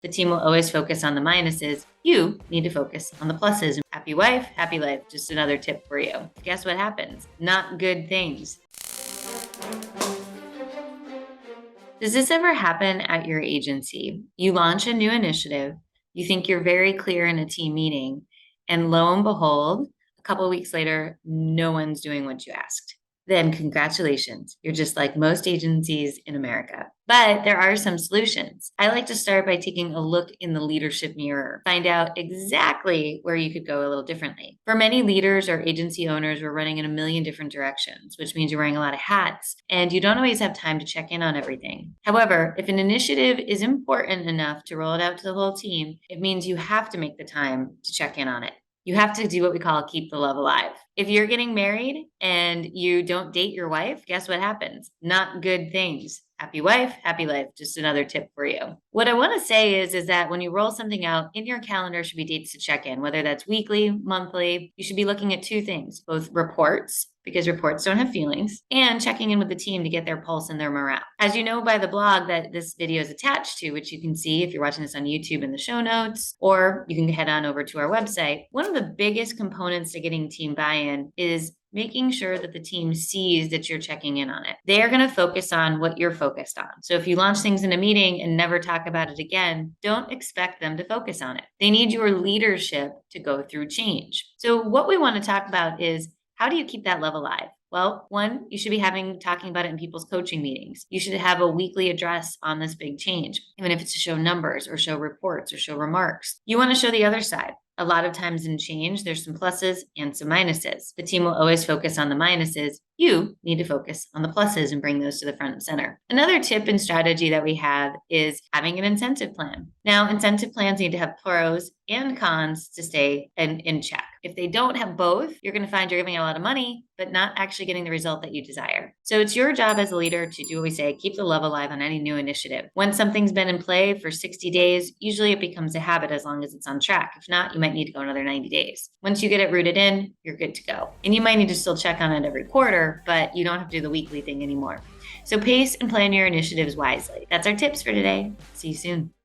The team will always focus on the minuses. You need to focus on the pluses. Happy wife, happy life. Just another tip for you. Guess what happens? Not good things. Does this ever happen at your agency? You launch a new initiative, you think you're very clear in a team meeting, and lo and behold, a couple of weeks later, no one's doing what you asked. Then congratulations, you're just like most agencies in America. But there are some solutions. I like to start by taking a look in the leadership mirror, find out exactly where you could go a little differently. For many leaders or agency owners, we're running in a million different directions, which means you're wearing a lot of hats and you don't always have time to check in on everything. However, if an initiative is important enough to roll it out to the whole team, it means you have to make the time to check in on it. You have to do what we call keep the love alive. If you're getting married and you don't date your wife, guess what happens? Not good things. Happy wife, happy life. Just another tip for you. What I want to say is that when you roll something out, in your calendar should be dates to check in, whether that's weekly, monthly. You should be looking at two things, both reports, because reports don't have feelings, and checking in with the team to get their pulse and their morale. As you know by the blog that this video is attached to, which you can see if you're watching this on YouTube in the show notes, or you can head on over to our website, one of the biggest components to getting team buy-in is making sure that the team sees that you're checking in on it. They are going to focus on what you're focused on. So if you launch things in a meeting and never talk about it again, don't expect them to focus on it. They need your leadership to go through change. So what we want to talk about is, how do you keep that love alive? Well, one, you should be talking about it in people's coaching meetings. You should have a weekly address on this big change, even if it's to show numbers or show reports or show remarks. You want to show the other side. A lot of times in change, there's some pluses and some minuses. The team will always focus on the minuses. You need to focus on the pluses and bring those to the front and center. Another tip and strategy that we have is having an incentive plan. Now, incentive plans need to have pros and cons to stay in check. If they don't have both, you're going to find you're giving out a lot of money, but not actually getting the result that you desire. So it's your job as a leader to do what we say, keep the love alive on any new initiative. Once something's been in play for 60 days, usually it becomes a habit as long as it's on track. If not, you might need to go another 90 days. Once you get it rooted in, you're good to go. And you might need to still check on it every quarter, but you don't have to do the weekly thing anymore. So pace and plan your initiatives wisely. That's our tips for today. See you soon.